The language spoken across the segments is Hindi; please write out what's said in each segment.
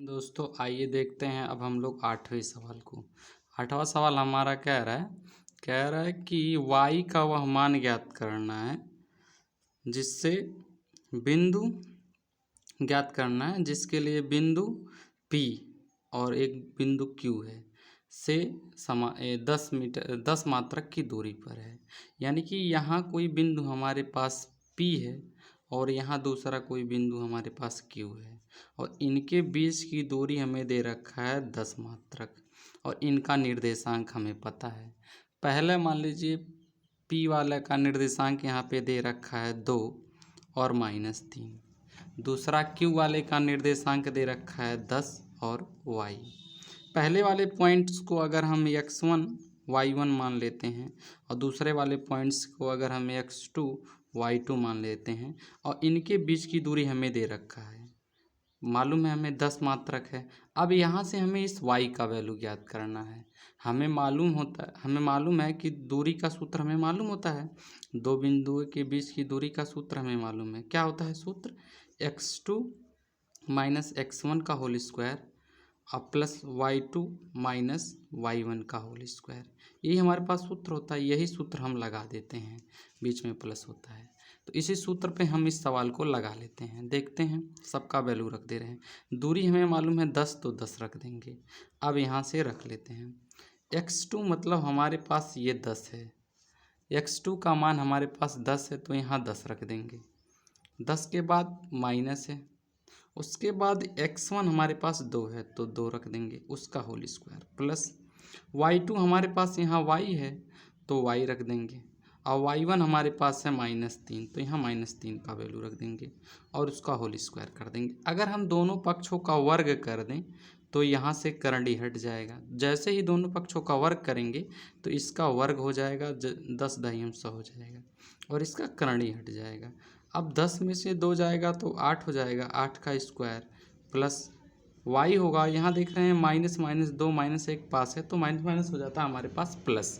दोस्तों आइए देखते हैं अब हम लोग आठवें सवाल को। आठवां सवाल हमारा कह रहा है कि y का वह मान ज्ञात करना है जिससे बिंदु ज्ञात करना है जिसके लिए बिंदु P और एक बिंदु Q है से 10 मात्रक की दूरी पर है। यानी कि यहाँ कोई बिंदु हमारे पास P है और यहाँ दूसरा कोई बिंदु हमारे पास Q है और इनके बीच की दूरी हमें दे रखा है 10 मात्रक और इनका निर्देशांक हमें पता है। पहले मान लीजिए P वाले का निर्देशांक यहाँ पे दे रखा है 2 और -3। दूसरा Q वाले का निर्देशांक दे रखा है 10 और y। पहले वाले पॉइंट्स को अगर हम x1 y1 मान लेते हैं और दूसरे वाले पॉइंट्स को अगर हम x2 y2 मान लेते हैं और इनके बीच की दूरी हमें दे रखा है, मालूम है हमें 10 मात्रक है। अब यहाँ से हमें इस y का वैल्यू ज्ञात करना है। हमें मालूम है कि दूरी का सूत्र हमें मालूम होता है। दो बिंदुओं के बीच की दूरी का सूत्र हमें मालूम है। क्या होता है सूत्र? x2 माइनस x1 का होल स्क्वायर और प्लस y2 माइनस y1 का होल स्क्वायर। यही हमारे पास सूत्र होता है। यही सूत्र हम लगा देते हैं, बीच में प्लस होता है। तो इसी सूत्र पे हम इस सवाल को लगा लेते हैं। देखते हैं, सबका वैल्यू रख दे रहे हैं। दूरी हमें मालूम है 10 तो 10 रख देंगे। अब यहाँ से रख लेते हैं x2 मतलब हमारे पास ये 10 है। x2 का मान हमारे पास 10 है तो यहाँ 10 रख देंगे। 10 के बाद माइनस है, उसके बाद x1 हमारे पास 2 है तो 2 रख देंगे, उसका होल स्क्वायर प्लस y2 हमारे पास यहाँ y है तो y रख देंगे और y1 हमारे पास है -3 तो यहाँ -3 का वैल्यू रख देंगे और उसका होल स्क्वायर कर देंगे। अगर हम दोनों पक्षों का वर्ग कर दें तो यहाँ से करंडी हट जाएगा। जैसे ही दोनों पक्षों का वर्ग करेंगे तो इसका वर्ग हो जाएगा 10 दहियम 100 हो जाएगा और इसका करंडी हट जाएगा। अब 10 में से 2 जाएगा तो 8 हो जाएगा, 8 का स्क्वायर प्लस y होगा। यहाँ देख रहे हैं माइनस माइनस 2 -1 पास है तो माइनस माइनस हो जाता है हमारे पास प्लस।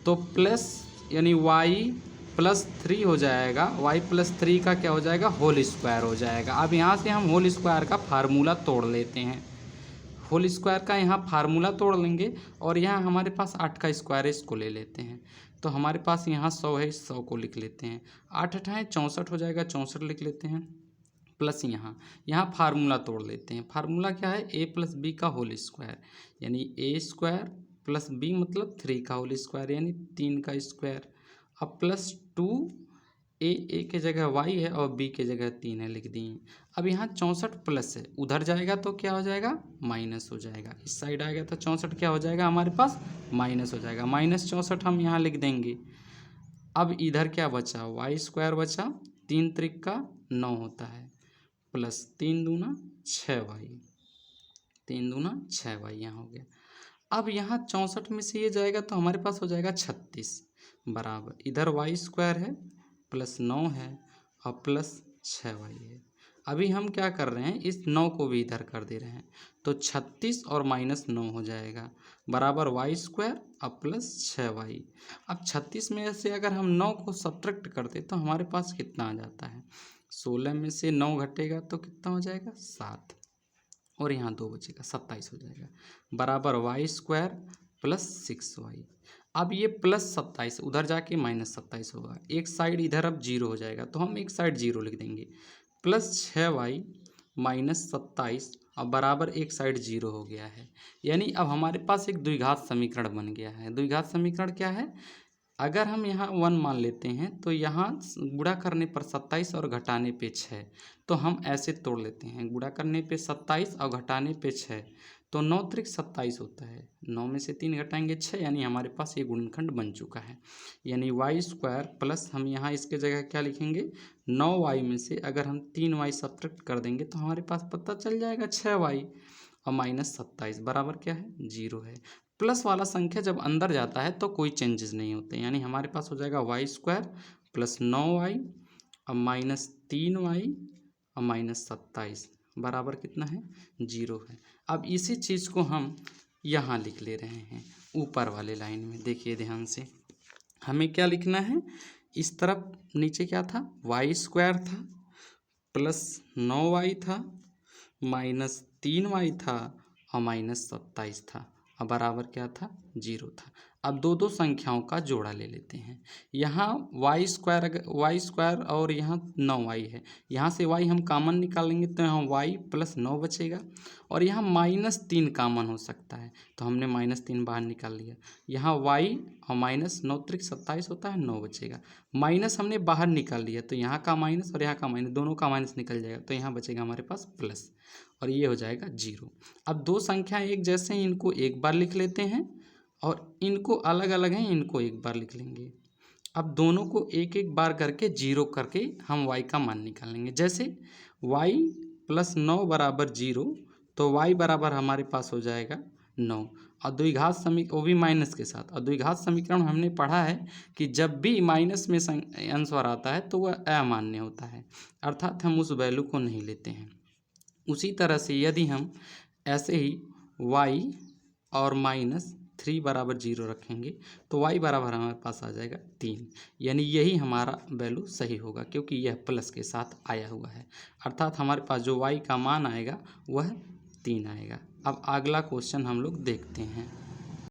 तो प्लस यानी y प्लस 3 हो जाएगा। y प्लस 3 का क्या हो जाएगा? होल स्क्वायर हो जाएगा। अब यहाँ से हम होल स्क्वायर का फार्मूला तोड़ लेते हैं। होल स्क्वायर का यहाँ फार्मूला तोड़ लेंगे और यहाँ हमारे पास 8 का स्क्वायर है, इसको ले लेते हैं। तो हमारे पास यहाँ 100 है, 100 को लिख लेते हैं। 8 8 64 हो जाएगा, 64 लिख लेते हैं प्लस यहाँ फार्मूला तोड़ लेते हैं। फार्मूला क्या है? a प्लस बी का होल स्क्वायर यानी a स्क्वायर प्लस b मतलब 3 का होल स्क्वायर यानी 3 का स्क्वायर। अब प्लस 2 a के जगह y है और b के जगह 3 है, लिख दिए। अब यहाँ 64 प्लस है, उधर जाएगा तो क्या हो जाएगा? माइनस हो जाएगा। इस साइड आएगा तो 64 क्या हो जाएगा हमारे पास? माइनस हो जाएगा। -64 हम यहाँ लिख देंगे। अब इधर क्या बचा? y स्क्वायर बचा, 3 त्रिक का 9 होता है प्लस 3 दूना 6y, 3 दूना 6y यहाँ हो गया। अब यहाँ 64 में से ये जाएगा तो हमारे पास हो जाएगा 36 बराबर इधर y स्क्वायर है प्लस 9 है और प्लस 6y है। अभी हम क्या कर रहे हैं? इस 9 को भी इधर कर दे रहे हैं तो 36 और -9 हो जाएगा बराबर y स्क्वायर और प्लस 6y। अब 36 में से अगर हम 9 को सब्ट्रैक्ट करते तो हमारे पास कितना आ जाता है? 16 में से 9 घटेगा तो कितना हो जाएगा? 7 और यहाँ 2 बचेगा, 27 हो जाएगा बराबर y स्क्वायर प्लस 6y। अब ये प्लस 27 उधर जाके -27 होगा। एक साइड इधर अब 0 हो जाएगा तो हम एक साइड 0 लिख देंगे प्लस 6y -27 और बराबर एक साइड 0 हो गया है। यानी अब हमारे पास एक द्विघात समीकरण बन गया है। द्विघात समीकरण क्या है? अगर हम यहाँ 1 मान लेते हैं तो यहाँ गुणा करने पर 27 और घटाने पे 6 तो हम ऐसे तोड़ लेते हैं। गुणा करने पे 27 और घटाने पे 6 तो 9 त्रिक 27 होता है। 9 में से 3 घटाएंगे 6 यानी हमारे पास ये गुणनखंड बन चुका है। यानी y स्क्वायर प्लस हम यहाँ इसके जगह क्या लिखेंगे? 9y में से अगर हम 3y सब्ट्रैक्ट कर देंगे तो हमारे पास पता चल जाएगा 6y और -27 बराबर क्या है? 0 है। प्लस वाला संख्या जब अंदर जाता है तो कोई चेंजेस नहीं होते। यानी हमारे पास हो जाएगा y स्क्वायर प्लस 9y और -3y और -27 बराबर कितना है? 0 है। अब इसी चीज़ को हम यहाँ लिख ले रहे हैं ऊपर वाले लाइन में। देखिए ध्यान से, हमें क्या लिखना है? इस तरफ नीचे क्या था? y स्क्वायर था प्लस 9y था 3y था और -27 था और बराबर क्या था 0 था। अब दो दो संख्याओं का जोड़ा ले लेते हैं। यहाँ y² और यहाँ 9y है, यहाँ से y हम कॉमन निकालेंगे तो यहाँ y + 9 बचेगा और यहाँ -3 कॉमन हो सकता है तो हमने -3 बाहर निकाल लिया। यहाँ y और -9 त्रिक 27 होता है, 9 बचेगा। माइनस हमने बाहर निकाल लिया तो यहाँ का माइनस और यहाँ का माइनस, दोनों का माइनस निकल जाएगा तो यहाँ बचेगा हमारे पास प्लस और ये हो जाएगा 0। अब दो संख्याएं एक जैसे हैं, इनको एक बार लिख लेते हैं और इनको अलग अलग हैं, इनको एक बार लिख लेंगे। अब दोनों को एक एक बार करके 0 करके हम y का मान निकालेंगे। जैसे y + 9 = 0 तो y बराबर हमारे पास हो जाएगा 9 और द्विघात समीकरण, वो भी माइनस के साथ। और द्विघात समीकरण हमने पढ़ा है कि जब भी माइनस में आंसर आता है तो वह अमान्य होता है, अर्थात हम उस वैल्यू को नहीं लेते हैं। उसी तरह से यदि हम ऐसे ही y और -3 = 0 रखेंगे तो y बराबर हमारे पास आ जाएगा 3, यानी यही हमारा वैल्यू सही होगा क्योंकि यह प्लस के साथ आया हुआ है, अर्थात हमारे पास जो y का मान आएगा वह 3 आएगा। अब अगला क्वेश्चन हम लोग देखते हैं।